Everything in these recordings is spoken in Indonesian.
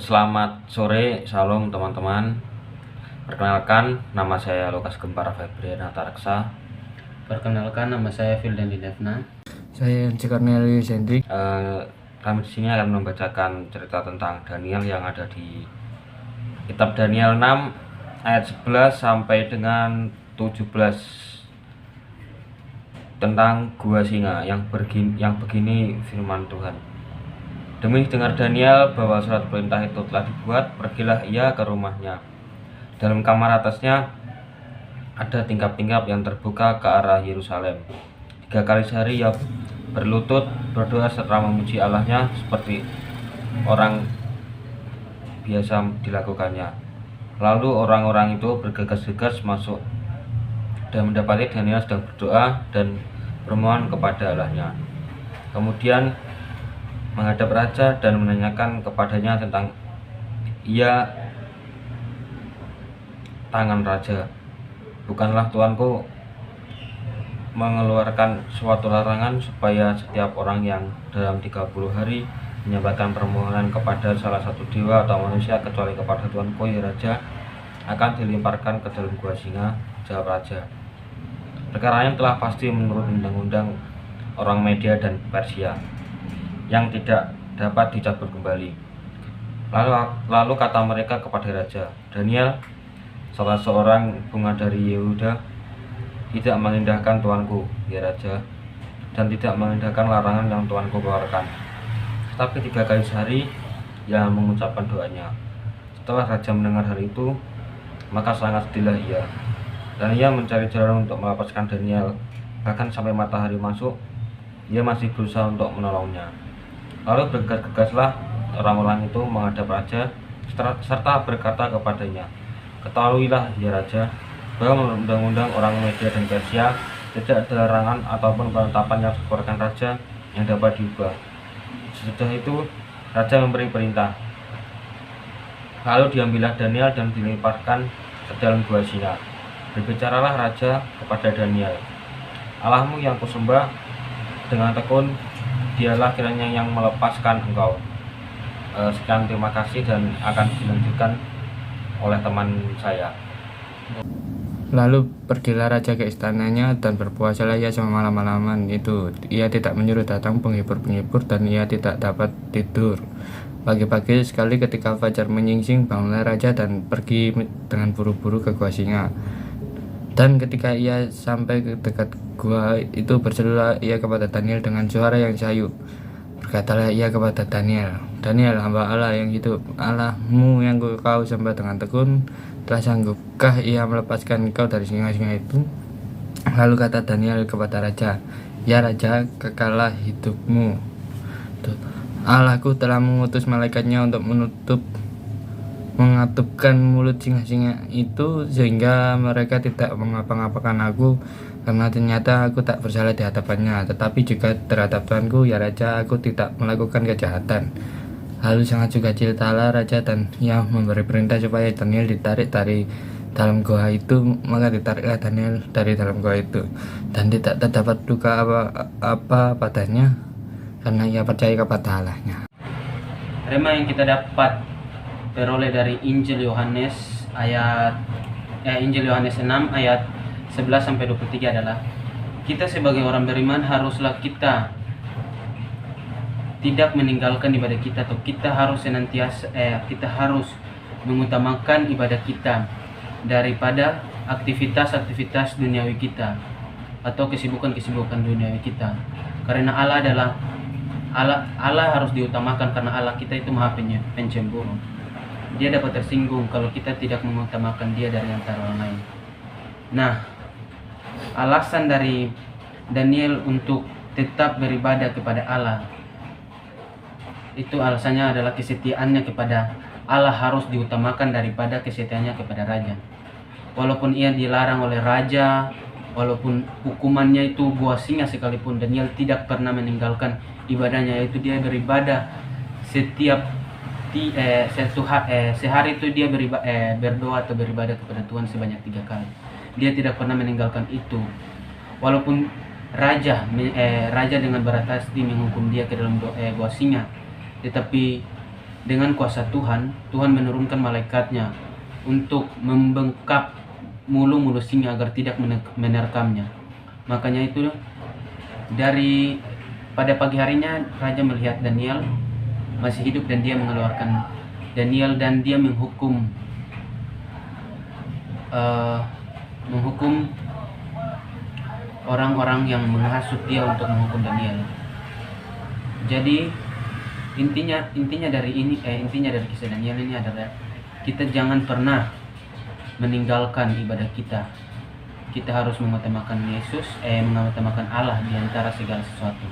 Selamat sore, salam teman-teman. Perkenalkan, nama saya Lukas Gempara Febriana Tareksa. Perkenalkan, nama saya Vildan Devna. Saya Cornelius Hendrik. Kami di sini akan membacakan cerita tentang Daniel yang ada di Kitab Daniel 6 ayat 11 sampai dengan 17 tentang gua singa yang begini firman Tuhan. Demi dengar Daniel bahwa surat perintah itu telah dibuat, pergilah ia ke rumahnya. Dalam kamar atasnya ada tingkap-tingkap yang terbuka ke arah Yerusalem. 3 kali sehari ia berlutut, berdoa serta memuji Allahnya seperti orang biasa dilakukannya. Lalu orang-orang itu bergegas-gegas masuk dan mendapati Daniel sedang berdoa dan bermohon kepada Allahnya. Kemudian menghadap raja dan menanyakan kepadanya tentang tangan raja. Bukanlah tuanku mengeluarkan suatu larangan supaya setiap orang yang dalam 30 hari menyampaikan permohonan kepada salah satu dewa atau manusia kecuali kepada tuanku ya raja akan dilemparkan ke dalam gua singa? Jawab raja, perkara yang telah pasti menurut undang-undang orang Media dan Persia yang tidak dapat dicabut kembali. Lalu kata mereka kepada raja, Daniel, salah seorang bunga dari Yehuda, tidak mengindahkan tuanku, ya raja, dan tidak mengindahkan larangan yang tuanku keluarkan. Tapi 3 kali sehari ia mengucapkan doanya. Setelah raja mendengar hal itu, maka sangat sedihlah ia, dan ia mencari jalan untuk melepaskan Daniel. Bahkan sampai matahari masuk, ia masih berusaha untuk menolongnya. Lalu bergegas-gegaslah orang-orang itu menghadap raja serta berkata kepadanya, ketahuilah ya raja, bahwa undang-undang orang Media dan Persia tidak ada larangan ataupun penetapan yang dikeluarkan raja yang dapat diubah. Sesudah itu raja memberi perintah. Lalu diambillah Daniel dan dilemparkan ke dalam gua singa. Berbicaralah raja kepada Daniel, Allahmu yang kusembah dengan tekun, dialah kiranya yang melepaskan engkau. Sekian, terima kasih, dan akan dilanjutkan oleh teman saya. Lalu pergilah raja ke istananya dan berpuasalah ia selama malam-malaman itu. Ia tidak menyuruh datang penghibur-penghibur dan ia tidak dapat tidur. Pagi-pagi sekali ketika fajar menyingsing, bangunlah raja dan pergi dengan buru-buru ke gua singa. Dan ketika ia sampai ke dekat gua itu, berserulah ia kepada Daniel dengan suara yang sayu. Berkatalah ia kepada Daniel, Daniel, hamba Allah yang hidup, Allahmu yang kau sembah dengan tekun, telah sanggupkah ia melepaskan engkau dari singa-singa itu? Lalu kata Daniel kepada raja, ya raja, kekallah hidupmu. Allahku telah mengutus malaikatnya untuk mengatupkan mulut singa-singa itu sehingga mereka tidak mengapa-ngapakan aku, karena ternyata aku tak bersalah di hadapannya, tetapi juga terhadap tuanku ya raja, aku tidak melakukan kejahatan. Lalu sangat sukacitalah raja dan ia memberi perintah supaya Daniel ditarik dari dalam gua itu. Maka ditariklah Daniel dari dalam gua itu, dan tidak terdapat duka apa padanya, karena ia percaya kepada Allahnya. Rema yang kita dapat peroleh dari Injil Yohanes 6 ayat 11 sampai 23 adalah, kita sebagai orang beriman haruslah kita tidak meninggalkan ibadah kita, atau kita harus senantiasa kita harus mengutamakan ibadah kita daripada aktivitas-aktivitas duniawi kita atau kesibukan-kesibukan duniawi kita. Karena Allah harus diutamakan, karena Allah kita itu Maha Pencemburu. Dia dapat tersinggung kalau kita tidak mengutamakan dia dari antara orang lain. Nah, alasan dari Daniel untuk tetap beribadah kepada Allah, itu alasannya adalah kesetiaannya kepada Allah harus diutamakan daripada kesetiaannya kepada raja. Walaupun ia dilarang oleh raja, walaupun hukumannya itu gua singa sekalipun, Daniel tidak pernah meninggalkan ibadahnya, yaitu dia beribadah setiap sehari itu dia berdoa atau beribadah kepada Tuhan sebanyak 3 kali. Dia tidak pernah meninggalkan itu. Walaupun raja dengan berat hati menghukum dia ke dalam gua singa, tetapi dengan kuasa Tuhan, Tuhan menurunkan malaikatnya untuk membengkak mulu-mulu singa agar tidak menerkamnya. Makanya itu pada pagi harinya raja melihat Daniel masih hidup dan dia mengeluarkan Daniel, dan dia menghukum orang-orang yang menghasut dia untuk menghukum Daniel. Jadi intinya dari kisah Daniel ini adalah kita jangan pernah meninggalkan ibadah kita. Kita harus mengutamakan mengutamakan Allah di antara segala sesuatu.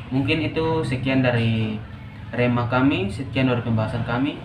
Mungkin itu sekian dari rema kami, sekian dari pembahasan kami.